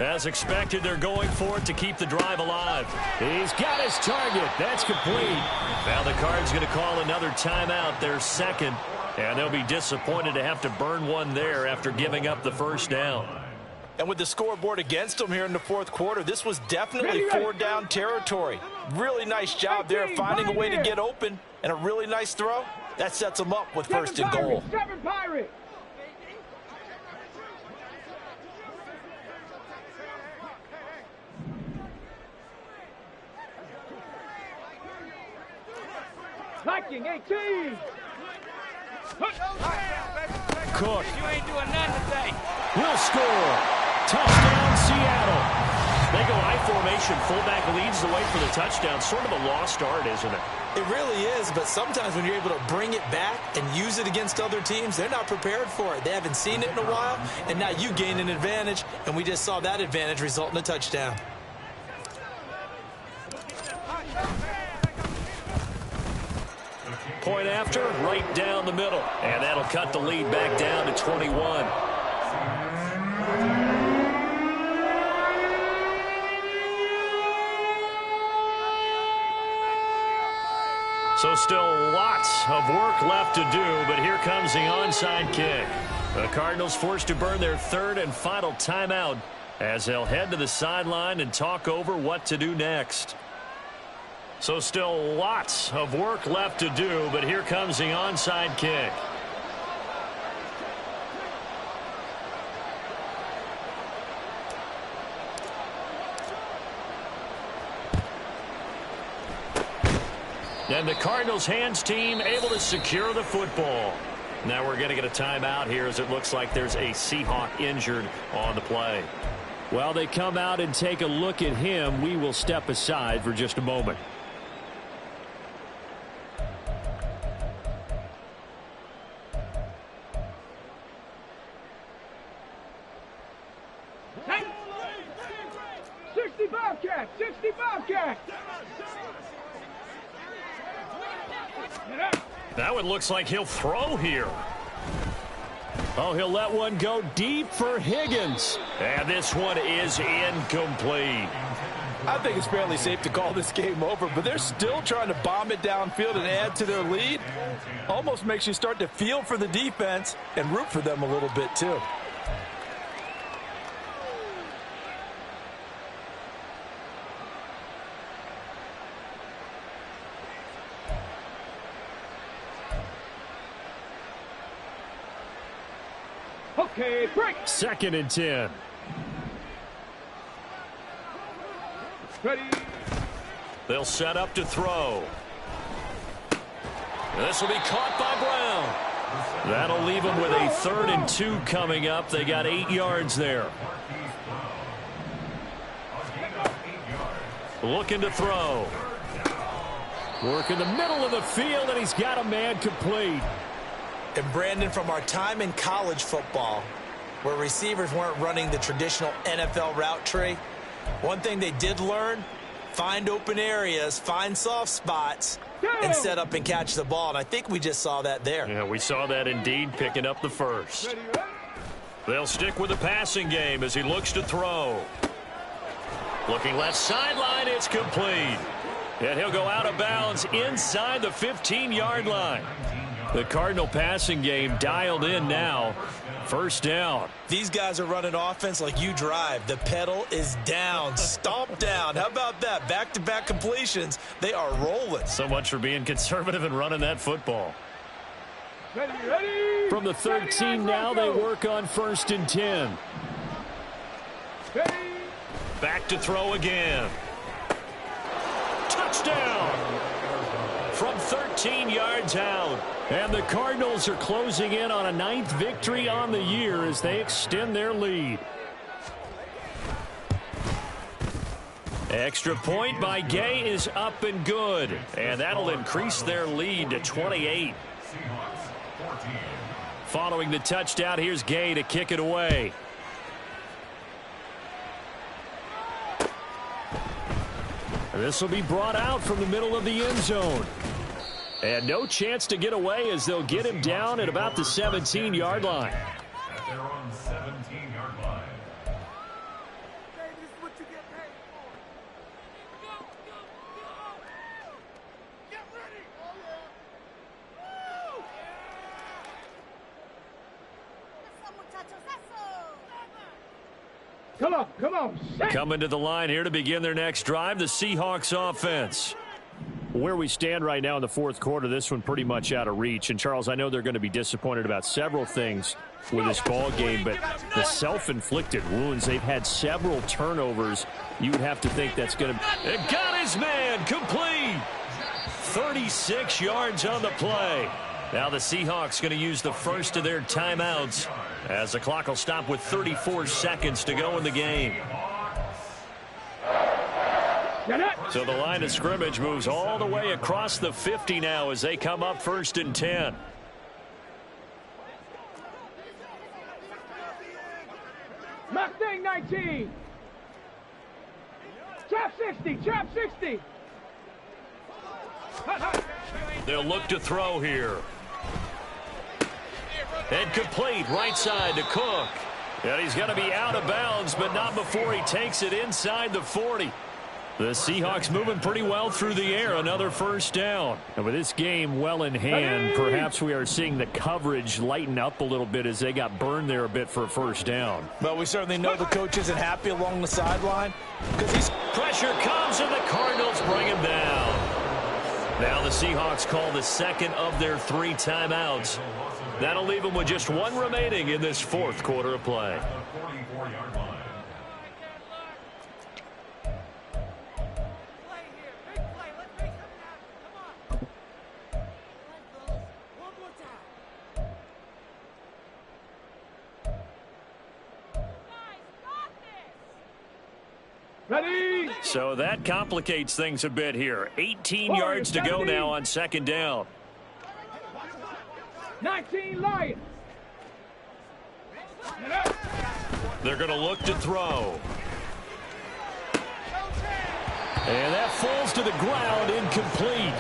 As expected, they're going for it to keep the drive alive. He's got his target. That's complete. Now the Cards going to call another timeout, their second, and they'll be disappointed to have to burn one there after giving up the first down. And with the scoreboard against them here in the fourth quarter, this was definitely four-down territory. Really nice job there finding a way to get open, and a really nice throw. That sets them up with first and goal. 7 Pirates. Viking 18. Cook You ain't doing nothing today. will score. Touchdown, Seattle. They go I formation. Fullback leads the way for the touchdown. Sort of a lost art, isn't it? It really is, but sometimes when you're able to bring it back and use it against other teams, they're not prepared for it. They haven't seen it in a while, and now you gain an advantage, and we just saw that advantage result in a touchdown. Point after, right down the middle. And that'll cut the lead back down to 21. So still lots of work left to do, but here comes the onside kick. The Cardinals forced to burn their third and final timeout as they'll head to the sideline and talk over what to do next. So still lots of work left to do, but here comes the onside kick. And the Cardinals hands team able to secure the football. Now we're going to get a timeout here as it looks like there's a Seahawk injured on the play. Well, they come out and take a look at him. We will step aside for just a moment. Hey! 60 Bobcat! 60 Bobcat! That one looks like he'll throw here. Oh, he'll let one go deep for Higgins. And this one is incomplete. I think it's fairly safe to call this game over, but they're still trying to bomb it downfield and add to their lead. Almost makes you start to feel for the defense and root for them a little bit too. Okay, break. 2nd and 10. Ready. They'll set up to throw. This will be caught by Brown. That'll leave them with a 3rd and 2 coming up. They got 8 yards there. Looking to throw. Work in the middle of the field, and he's got a man complete. And Brandon, from our time in college football, where receivers weren't running the traditional NFL route tree, one thing they did learn, find open areas, find soft spots, and set up and catch the ball. And I think we just saw that there. Yeah, we saw that indeed, picking up the first. They'll stick with the passing game as he looks to throw. Looking left sideline, it's complete. And he'll go out of bounds inside the 15-yard line. The Cardinal passing game dialed in now. 1st down. These guys are running offense like you drive. The pedal is down, stomp down. How about that? Back-to-back completions. They are rolling. So much for being conservative and running that football. Ready. From the 13 now, they work on 1st and 10. Ready. Back to throw again. Touchdown! From 13 yards out. And the Cardinals are closing in on a 9th victory on the year as they extend their lead. Extra point by Gay is up and good. And that'll increase their lead to 28. Following the touchdown, here's Gay to kick it away. This will be brought out from the middle of the end zone. And no chance to get away as they'll get him down at about the 17-yard line. At their own 17-yard line. Come on, come on. Set. Coming to the line here to begin their next drive, the Seahawks offense. Where we stand right now in the 4th quarter, this one pretty much out of reach. And, Charles, I know they're going to be disappointed about several things with this ball game, but the self-inflicted wounds, they've had several turnovers. You would have to think that's going to be. It got his man complete. 36 yards on the play. Now the Seahawks going to use the first of their timeouts as the clock will stop with 34 seconds to go in the game. So the line of scrimmage moves all the way across the 50 now as they come up 1st and 10. Mustang 19. Trap 60. Trap 60. They'll look to throw here. And complete right side to Cook. And he's going to be out of bounds, but not before he takes it inside the 40. The Seahawks moving pretty well through the air. Another 1st down. And with this game well in hand, perhaps we are seeing the coverage lighten up a little bit as they got burned there a bit for a 1st down. But we certainly know the coach isn't happy along the sideline because he's. Pressure comes and the Cardinals bring him down. Now the Seahawks call the second of their 3 timeouts. That'll leave them with just 1 remaining in this 4th quarter of play. The 44-yard line. Ready? So that complicates things a bit here. 18 yards to go now on 2nd down. 19 Lions. They're going to look to throw. And that falls to the ground, incomplete.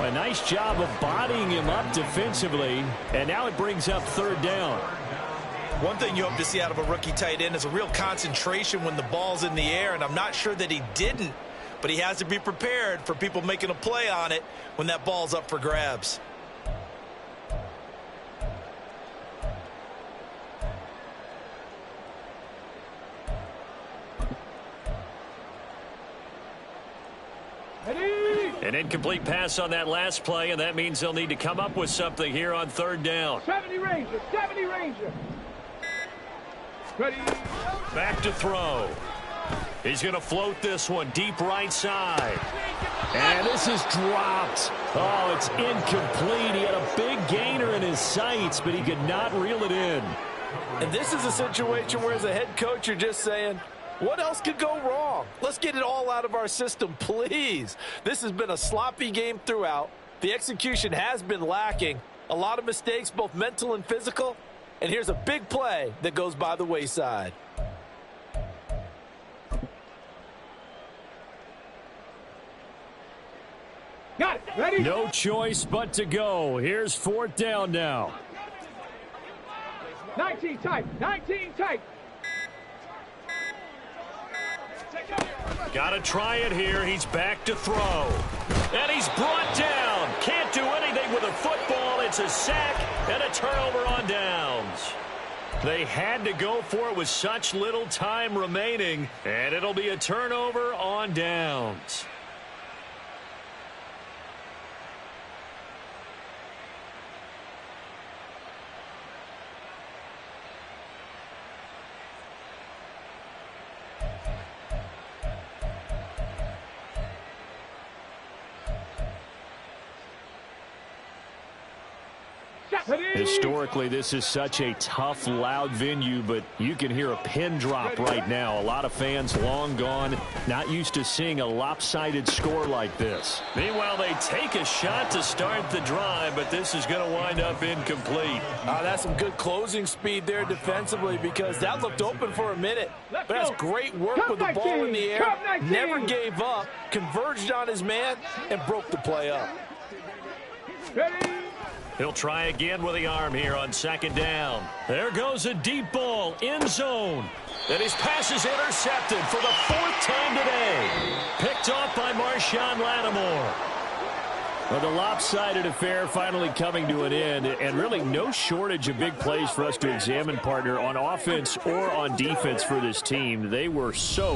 A nice job of bodying him up defensively. And now it brings up 3rd down. One thing you hope to see out of a rookie tight end is a real concentration when the ball's in the air, and I'm not sure that he didn't, but he has to be prepared for people making a play on it when that ball's up for grabs. Ready? An incomplete pass on that last play, and that means they'll need to come up with something here on 3rd down. 70 Ranger. 70 Ranger. Ready? Back to throw. He's going to float this one deep right side. And this is dropped. Oh, it's incomplete. He had a big gainer in his sights, but he could not reel it in. And this is a situation where as a head coach you're just saying, what else could go wrong? Let's get it all out of our system, please. This has been a sloppy game throughout. The execution has been lacking. A lot of mistakes, both mental and physical. And here's a big play that goes by the wayside. Got it. Ready? No choice but to go. Here's 4th down now. 19 tight. 19 tight. Got to try it here. He's back to throw. And he's brought down. Can't do anything with a football. It's a sack and a turnover on downs. They had to go for it with such little time remaining, and it'll be a turnover on downs. Historically, this is such a tough, loud venue, but you can hear a pin drop right now. A lot of fans long gone, not used to seeing a lopsided score like this. Meanwhile, they take a shot to start the drive, but this is going to wind up incomplete. That's some good closing speed there defensively because that looked open for a minute. But that's great work with the ball in the air. Never gave up, converged on his man, and broke the play up. Ready? He'll try again with the arm here on 2nd down. There goes a deep ball, end zone. And his pass is intercepted for the 4th time today. Picked off by Marshawn Lattimore. Well, the lopsided affair finally coming to an end, and really no shortage of big plays for us to examine, partner, on offense or on defense for this team. They were so